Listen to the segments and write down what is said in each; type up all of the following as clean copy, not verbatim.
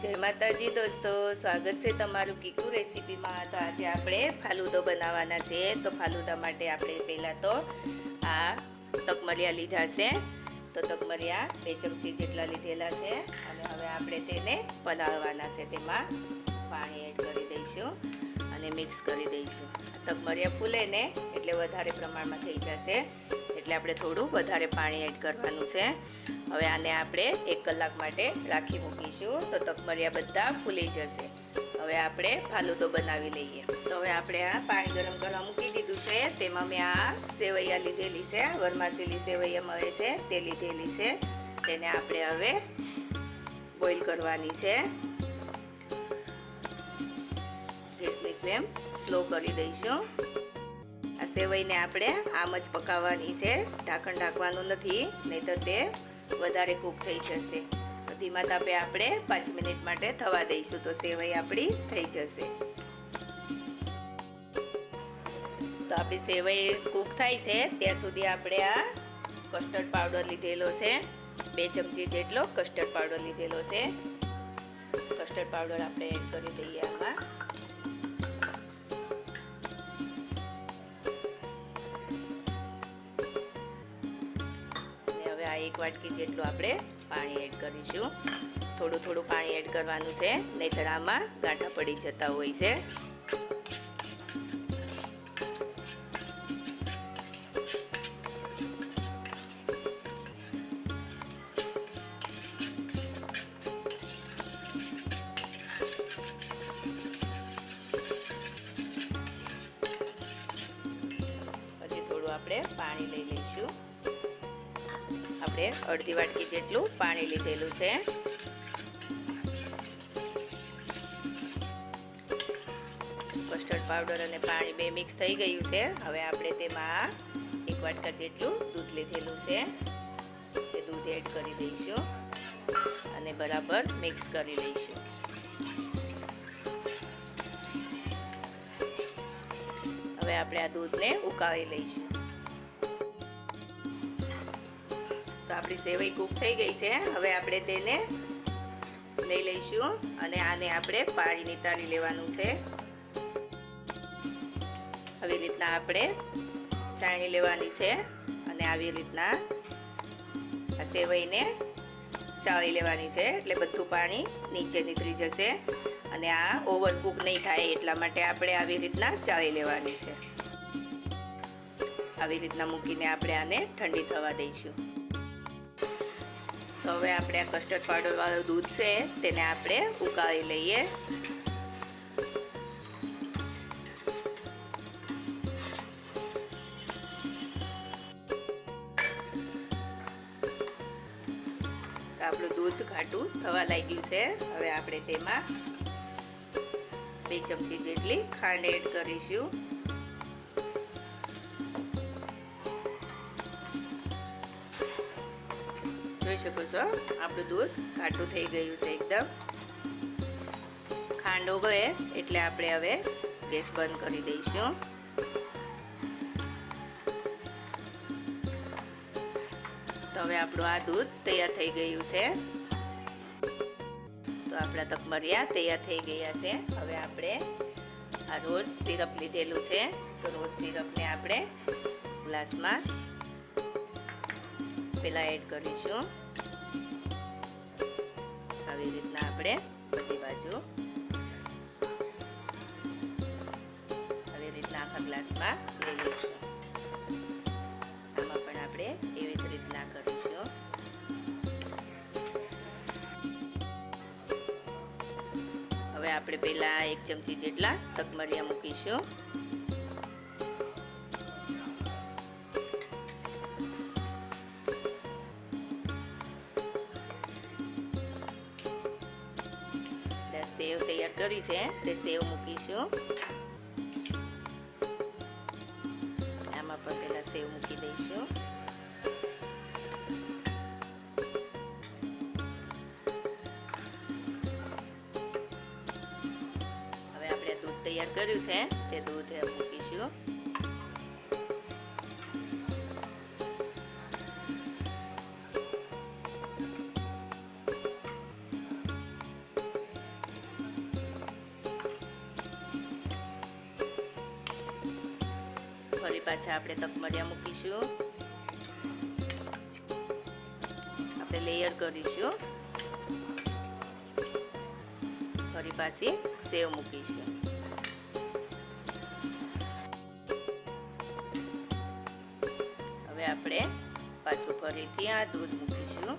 જય માતાજી દોસ્તો, સ્વાગત છે તમારું કીકુ રેસીપીમાં। તો આજે આપણે ફાલુદો બનાવવાના છે। તો ફાલુદા માટે આપણે પહેલાં તો આ તકમરિયા લીધા છે। તો તકમરિયા 2 ચમચી જેટલા લીધેલા છે અને હવે આપણે તેને પલાળવાના છે। તેમાં પાણી એડ કરી દઈશું અને મિક્સ કરી દઈશું। તકમરિયા ફૂલે ને એટલે વધારે પ્રમાણમાં થઈ જશે, એટલે આપણે થોડું વધારે પાણી એડ કરવાનું છે। હવે આને આપણે 1 કલાક માટે રાખી મૂકીશું, તો તકમરિયા બધા ફૂલી જશે। હવે આપણે ફાલુદો બનાવી લઈએ। તો હવે આપણે આ પાણી ગરમ કરવા મૂકી દીધું છે। તેમાં મેં આ સેવૈયા લીધેલી છે, વરમાસેલી સેવૈયા મળે છે તે લીધેલી છે। તેને આપણે હવે બોઇલ કરવાની છે। ગેસની ફ્લેમ સ્લો કરી દઈશું। આ સેવઈને આપણે આમ જ પકાવવાની છે, ઢાંકણ ઢાંકવાનું નથી, નહીં તો તે વધારે કૂક થઈ જશે। તો ધીમા તાપે આપણે 5 મિનિટ માટે થવા દઈશું, તો સેવઈ આપણી થઈ જશે। તો આપણી સેવઈ કૂક થાય છે ત્યાં સુધી આપણે આ કસ્ટર્ડ પાવડર લીધેલો છે, 2 ચમચી જેટલો કસ્ટર્ડ પાવડર લીધેલો છે। કસ્ટર્ડ પાવડર આપણે એડ કરી દઈએ આમાં। હવે આ 1 વાટકી જેટલું આપણે પાણી એડ કરીશું। થોડું થોડું પાણી એડ કરવાનું છે, નહીંતર આમાં ગાંઠા પડી જતા હોય છે। પછી થોડું આપણે પાણી લઈ લઈશું। આપણે અડધી વાટકી જેટલું પાણી લીધેલું છે। કસ્ટર્ડ પાવડર અને પાણી બે મિક્સ થઈ ગયું છે। હવે આપણે તેમાં 1 વાટકા જેટલું દૂધ લીધેલું છે, તે દૂધ એડ કરી દઈશું અને બરાબર મિક્સ કરી લઈશું। હવે આપણે આ દૂધને ઉકાળી લઈશું। તો આપણી સેવઈ કૂક થઈ ગઈ છે। હવે આપણે તેને લઈ લઈશું અને આને આપણે પાણી નિતારી લેવાનું છે। આવી રીતના આપણે ચાણી લેવાની છે અને આવી રીતના આ સેવઈને ચાળી લેવાની છે, એટલે બધું પાણી નીચે નીતરી જશે અને આ ઓવરકુક નહીં થાય એટલા માટે આપણે આવી રીતના ચાળી લેવાની છે। આવી રીતના મૂકીને આપણે આને ઠંડી થવા દઈશું। તો હવે આપણે આ કસ્ટર્ડ પાવડર વાળું દૂધ છે તેને આપણે ઉકાળી લઈએ। આપણું દૂધ ઘાટું થવા લાગ્યું છે। હવે આપણે તેમાં 2 ચમચી જેટલી ખાંડ એડ કરીશું। જોઈ શકો છો આપણું દૂધ ઘાટું થઈ ગયું છે એકદમ। ખાંડ ઓગળે એટલે આપણે હવે ગેસ બંધ કરી દઈશું। તો હવે આપણું આ દૂધ તૈયાર થઈ ગયું છે। તો આપણા તકમરિયા તૈયાર થઈ ગયા છે। હવે આપણે આ રોઝ સિરપ લીધેલું છે, તો રોઝ સિરપને આપણે ગ્લાસમાં પેલા એડ કરીશું। આવી રીતના આપણે બધી બાજુ આવી રીતના આખા ગ્લાસમાં લઈ લઈશું। આમાં પણ આપણે એવી જ રીતના કરીશું। હવે આપણે પહેલા 1 ચમચી જેટલા તકમરિયા મૂકીશું। સેવ તૈયાર કરી છે તે સેવ મૂકીશું। આમાં પણ પહેલા સેવ મૂકી દઈશું। હવે આપણે દૂધ તૈયાર કર્યું છે તે દૂધ મૂકીશું। ફરી પાછા આપણે તકમરિયા મૂકીશું. આપણે લેયર કરીશું. ફરી પાછી સેવ મૂકીશું. હવે આપણે પાછું ફરીથી આ દૂધ મૂકીશું.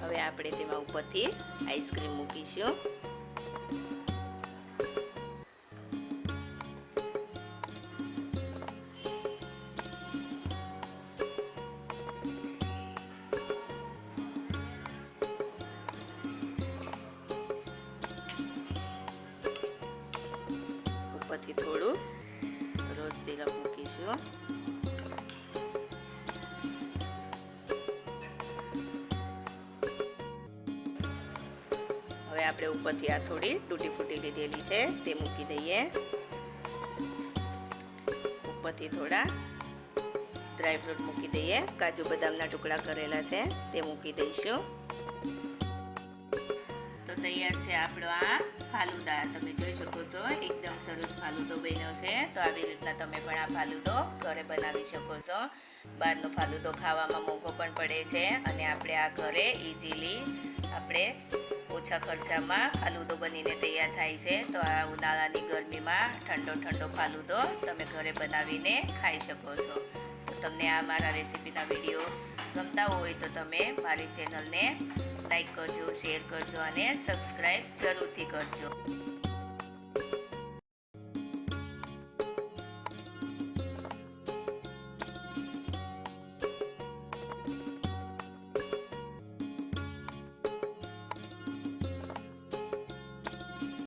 હવે આપણે તેમાં ઉપરથી આઈસ્ક્રીમ મૂકીશું. ઉપરથી થોડું રોઝ સિરપ મૂકીશું. હવે આપણે ઉપરથી આ થોડી તૂટી ફૂટી લીધેલી છે તે મૂકી દઈએ. ઉપરથી થોડા ડ્રાયફ્રૂટ મૂકી દઈએ. કાજુ બદામના ટુકડા કરેલા છે તે મૂકી દઈશું. તો તૈયાર છે આપણો આ ફાલુદા. તમે જોઈ શકો છો એકદમ સરસ ફાલુદો બન્યો છે. તો આવી રીતના તમે પણ આ ફાલુદો ઘરે બનાવી શકો છો. બહારનો ફાલુદો ખાવામાં મોંઘો પણ પડે છે અને આપણે આ ઘરે ઇઝીલી આપણે ઓછા ખર્ચામાં ફાલુદો બનીને તૈયાર થાય છે. તો આ ઉનાળાની ગરમીમાં ઠંડો ઠંડો ફાલુદો તમે ઘરે બનાવીને ખાઈ શકો છો. તો તમને આ મારા રેસીપીના વિડીયો ગમતા હોય તો તમે મારી ચેનલને લાઈક કરજો, શેર કરજો અને સબસ્ક્રાઈબ જરૂરથી કરજો.